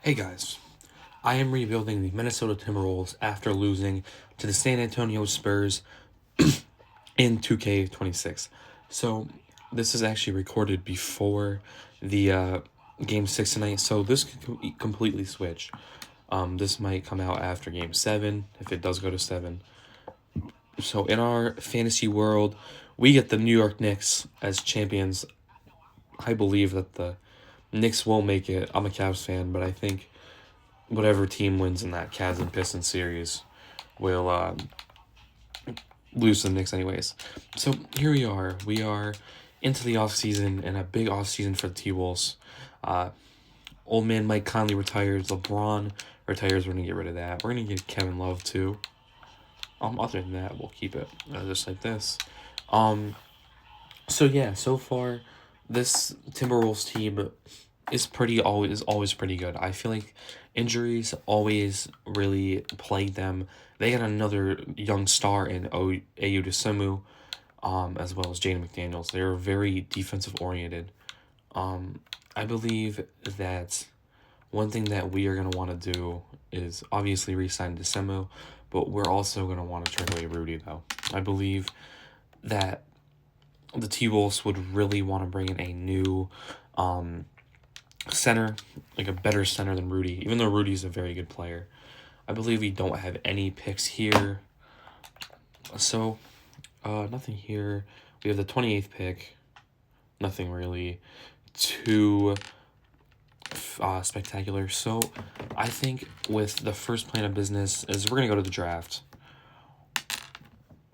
Hey guys, I am rebuilding the Minnesota Timberwolves after losing to the San Antonio Spurs in 2K26. So this is actually recorded before the game 6 tonight, so this could completely switch. This might come out after game 7 if it does go to 7. So in our fantasy world, we get the New York Knicks as champions. I believe that the Knicks will make it. I'm a Cavs fan, but I think whatever team wins in that Cavs and Pistons series will lose to the Knicks anyways. So here we are. We are into the offseason and a big offseason for the T-Wolves. Old man Mike Conley retires. LeBron retires. We're going to get rid of that. We're going to get Kevin Love too. Other than that, we'll keep it just like this. So yeah, so far, this Timberwolves team is always pretty good. I feel like injuries always really plague them. They got another young star in Ayu Dosunmu, as well as Jaden McDaniels. They're very defensive oriented. I believe that one thing that we are going to want to do is obviously re-sign Dosunmu, but we're also going to want to trade away Rudy, though. I believe that the T-Wolves would really want to bring in a new center, like a better center than Rudy, even though Rudy's a very good player. I believe we don't have any picks here. So, nothing here. We have the 28th pick. Nothing really too spectacular. So, I think with the first plan of business is we're going to go to the draft.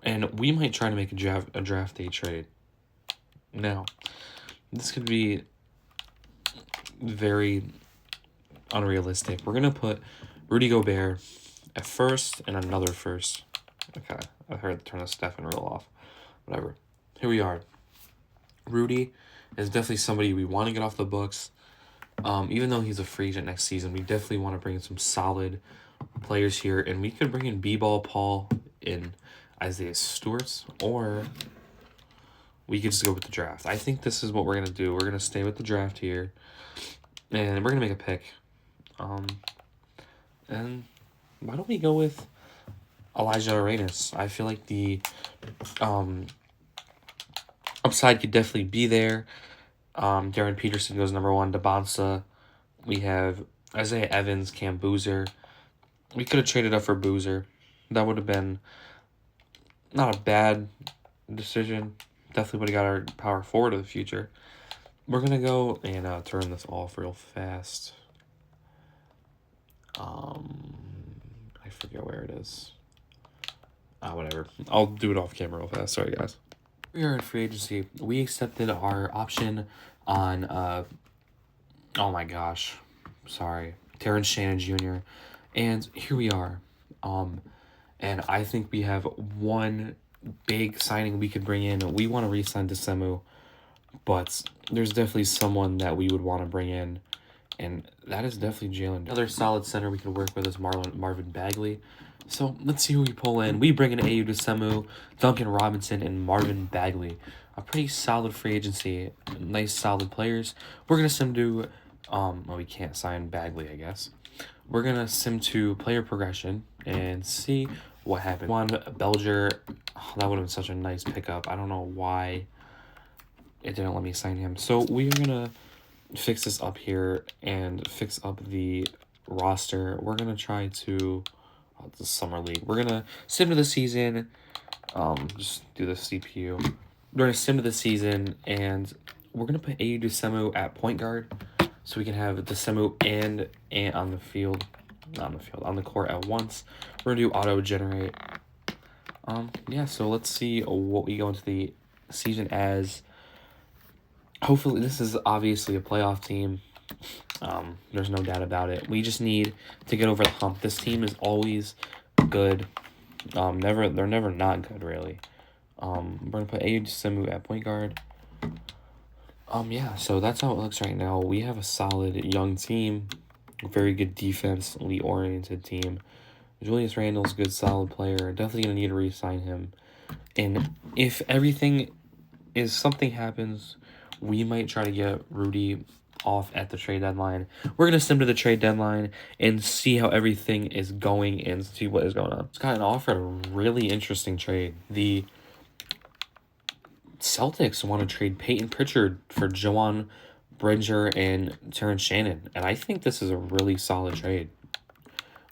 And we might try to make a draft day trade. Now, this could be very unrealistic. We're going to put Rudy Gobert at first and another first. Okay, I heard turn the Stephen rule off. Whatever. Here we are. Rudy is definitely somebody we want to get off the books. Even though he's a free agent next season, we definitely want to bring in some solid players here. And we could bring in B-Ball Paul in Isaiah Stewart, or we could just go with the draft. I think this is what we're going to do. We're going to stay with the draft here. And we're going to make a pick. And why don't we go with Elijah Arenas? I feel like the upside could definitely be there. Darren Peterson goes number 1. DeBonsa. We have Isaiah Evans, Cam Boozer. We could have traded up for Boozer. That would have been not a bad decision. Definitely would have got our power forward of the future. We're going to go and turn this off real fast. I forget where it is. Whatever. I'll do it off camera real fast. Sorry, guys. We are in free agency. We accepted our option on, oh my gosh. Sorry. Terrence Shannon Jr. And here we are. And I think we have one big signing we could bring in. We want to re-sign Dosunmu, but there's definitely someone that we would want to bring in, and that is definitely Jalen. Another solid center we could work with is Marvin Bagley. So let's see who we pull in. We bring in Ayu Dosunmu, Duncan Robinson, and Marvin Bagley. A pretty solid free agency. Nice, solid players. We're going to sim to, well, we can't sign Bagley, I guess. We're going to sim to player progression and see what happened. One, Belger, that would have been such a nice pickup. I don't know why it didn't let me sign him. So we're going to fix this up here and fix up the roster. We're going to try to, the summer league. We're going to sim to the season. Just do the CPU. We're going to sim to the season, and we're going to put Ayu Dosunmu at point guard so we can have Dosunmu and on the field, not on the field, on the court at once. We're going to do auto generate. Yeah, so let's see what we go into the season as. Hopefully, this is obviously a playoff team. There's no doubt about it. We just need to get over the hump. This team is always good. They're never not good, really. We're gonna put Ayu Dosunmu at point guard. Yeah, so that's how it looks right now. We have a solid young team, very good defensively oriented team. Julius Randle's a good, solid player. Definitely gonna need to re-sign him. And if something happens, we might try to get Rudy off at the trade deadline. We're going to sim to the trade deadline and see how everything is going and see what is going on. It's gotten offered a really interesting trade. The Celtics want to trade Peyton Pritchard for Joan Bridger and Terrence Shannon, and I think this is a really solid trade.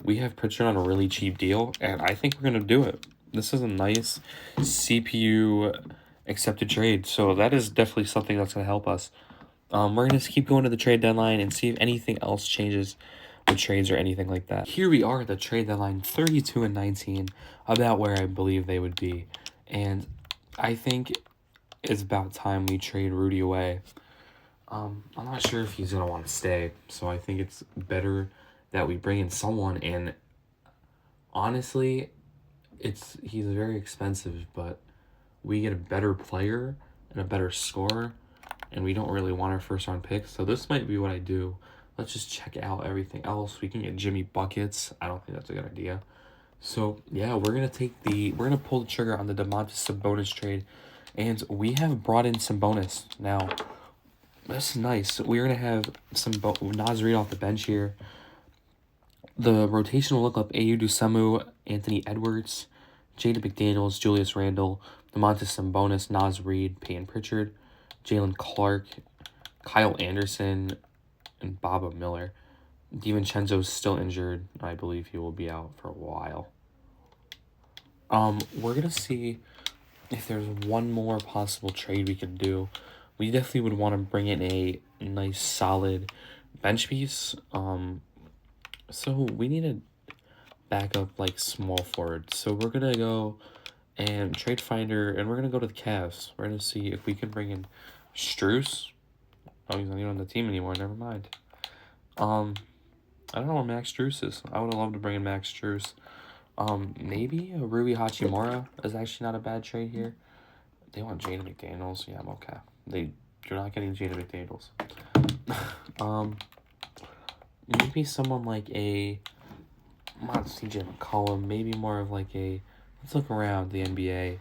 We have Pritchard on a really cheap deal, and I think we're going to do it. This is a nice CPU accepted trade, so that is definitely something that's going to help us. We're going to keep going to the trade deadline and see if anything else changes with trades or anything like that. Here we are at the trade deadline, 32-19, about where I believe they would be. And I think it's about time we trade Rudy away. I'm not sure if he's going to want to stay, so I think it's better that we bring in someone. And honestly, he's very expensive, but we get a better player and a better scorer, and we don't really want our first-round picks. So this might be what I do. Let's just check out everything else. We can get Jimmy Buckets. I don't think that's a good idea. So, yeah, we're going to pull the trigger on the Domantas Sabonis trade. And we have brought in Sabonis. Now, that's nice. We're going to have Naz Reid off the bench here. The rotation will look up Ayu Dusemu, Anthony Edwards, Jaden McDaniels, Julius Randle, Domantas Sabonis, Naz Reid, Peyton Pritchard, Jalen Clark, Kyle Anderson, and Baba Miller. DiVincenzo's still injured. I believe he will be out for a while. We're going to see if there's one more possible trade we can do. We definitely would want to bring in a nice, solid bench piece. So we need a backup, like, small forward. So we're going to go and trade finder, and we're going to go to the Cavs. We're going to see if we can bring in Strus. Oh, he's not even on the team anymore. Never mind. I don't know where Max Strus is. I would have loved to bring in Max Strus. Maybe a Rui Hachimura is actually not a bad trade here. They want Jaden McDaniels. Yeah, I'm okay. You're not getting Jaden McDaniels. Maybe someone like not CJ McCollum. Maybe more of like let's look around the NBA.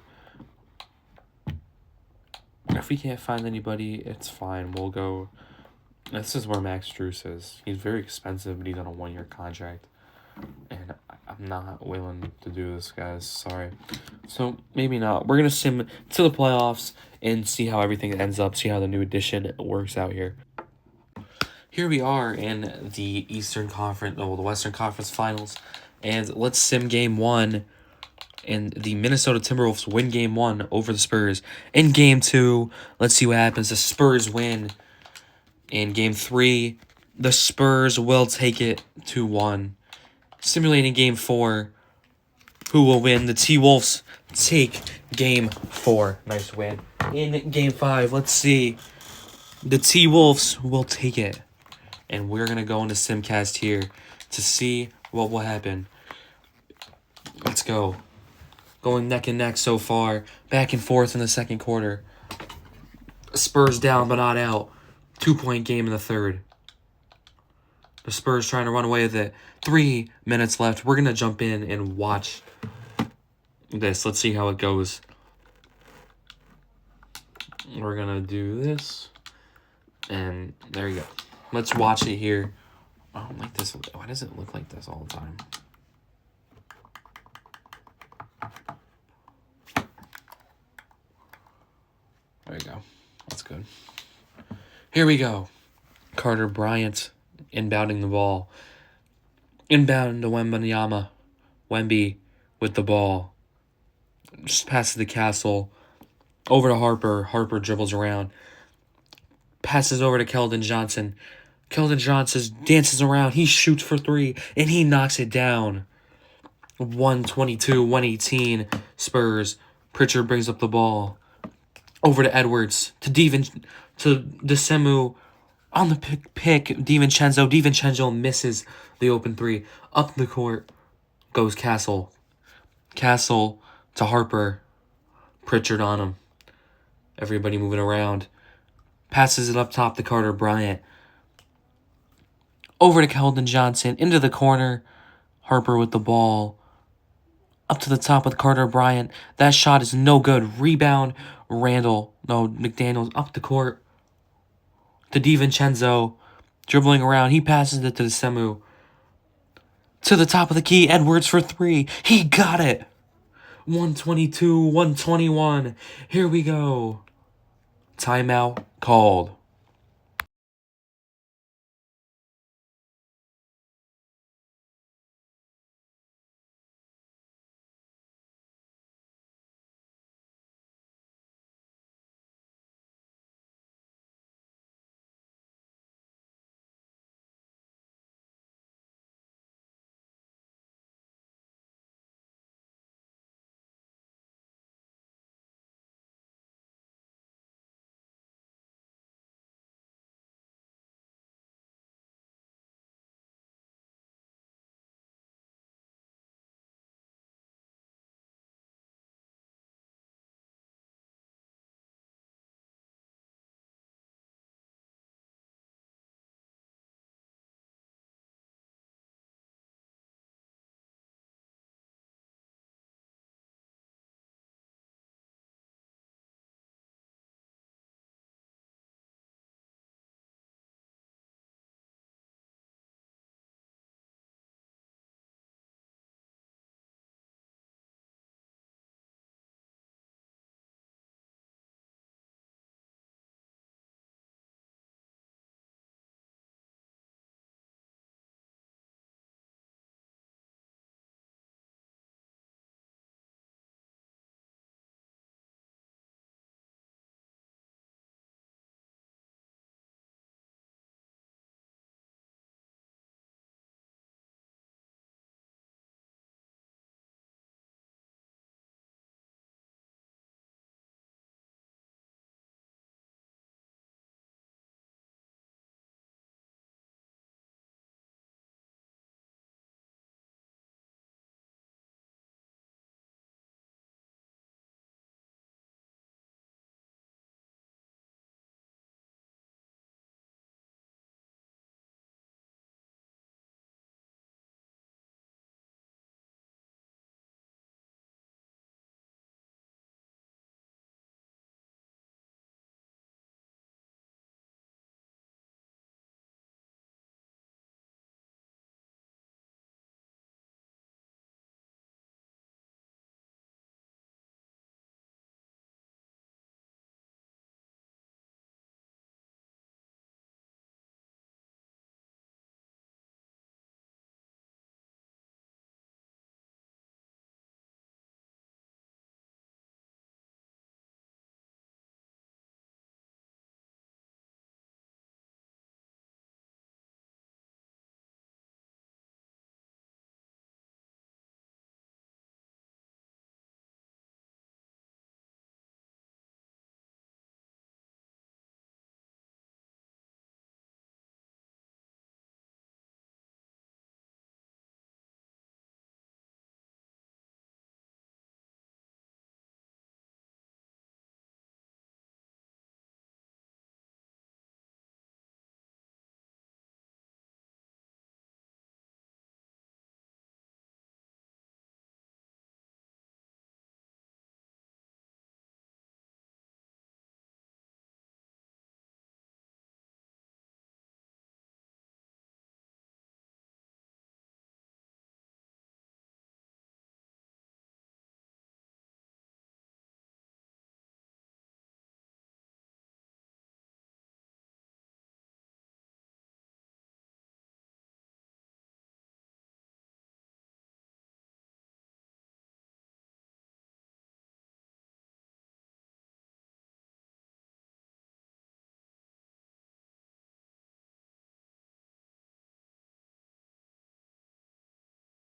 If we can't find anybody, it's fine. We'll go. This is where Max Strus is. He's very expensive, but he's on a 1-year contract. And I'm not willing to do this, guys. Sorry. So, maybe not. We're going to sim to the playoffs and see how everything ends up. See how the new edition works out here. Here we are in the the Western Conference Finals. And let's sim Game 1. And the Minnesota Timberwolves win Game 1 over the Spurs. In Game 2, let's see what happens. The Spurs win. In Game 3, the Spurs will take it 2-1. Simulating Game 4, who will win? The T-Wolves take Game 4. Nice win. In Game 5, let's see. The T-Wolves will take it. And we're going to go into Simcast here to see what will happen. Let's go. Going neck and neck so far. Back and forth in the second quarter. Spurs down but not out. 2-point game in the third. The Spurs trying to run away with it. 3 minutes left. We're going to jump in and watch this. Let's see how it goes. We're going to do this. And there you go. Let's watch it here. I don't like this. Why does it look like this all the time? There you go. That's good. Here we go. Carter Bryant inbounding the ball. Inbound to Wembanyama. Wemby with the ball. Just passes the Castle. Over to Harper. Harper dribbles around. Passes over to Keldon Johnson. Keldon Johnson dances around. He shoots for 3, and he knocks it down. 122-118 Spurs. Pritchard brings up the ball. Over to Edwards. To Dusemu. On the pick. DiVincenzo. DiVincenzo misses the open 3. Up the court goes Castle. Castle to Harper. Pritchard on him. Everybody moving around. Passes it up top to Carter Bryant. Over to Keldon Johnson. Into the corner. Harper with the ball. Up to the top with Carter Bryant. That shot is no good. Rebound. McDaniels up the court. To DiVincenzo. Dribbling around, he passes it to the Semu. To the top of the key, Edwards for 3. He got it. 122, 121. Here we go. Timeout called.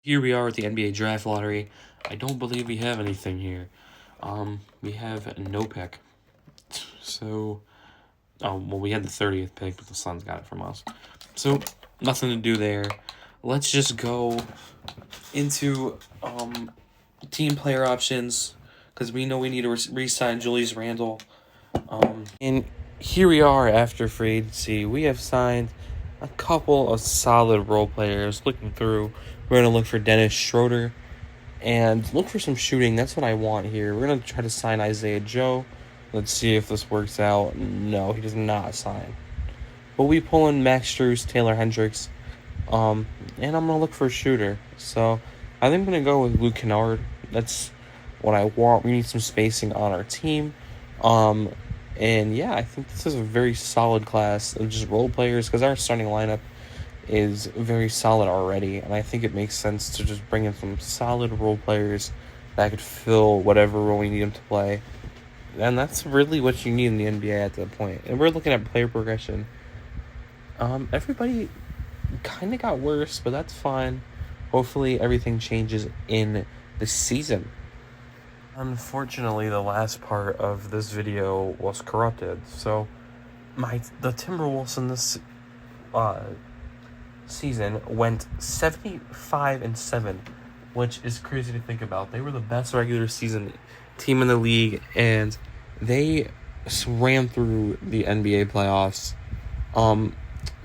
Here we are at the NBA draft lottery. I don't believe we have anything here. We have no pick. So, well, we had the 30th pick, but the Suns got it from us. So, nothing to do there. Let's just go into team player options because we know we need to re-sign Julius Randle. And here we are after free agency. We have signed a couple of solid role players. Looking through, we're going to look for Dennis Schroeder and look for some shooting. That's what I want here. We're going to try to sign Isaiah Joe. Let's see if this works out. No, he does not sign. we'll be pulling Max Strus, Taylor Hendricks, and I'm gonna look for a shooter. So I think I'm gonna go with Luke Kennard. That's what I want. We need some spacing on our team. And yeah, I think this is a very solid class of just role players because our starting lineup is very solid already, and I think it makes sense to just bring in some solid role players that could fill whatever role we need them to play. And that's really what you need in the NBA at that point. And we're looking at player progression. Everybody kind of got worse, but that's fine. Hopefully everything changes in the season. Unfortunately, the last part of this video was corrupted. So the Timberwolves in this season went 75-7, which is crazy to think about. They were the best regular season team in the league, and they ran through the NBA playoffs,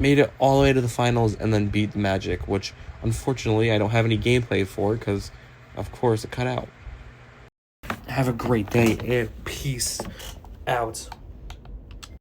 made it all the way to the finals, and then beat the Magic, which unfortunately I don't have any gameplay for because, of course, it cut out. Have a great day and peace out.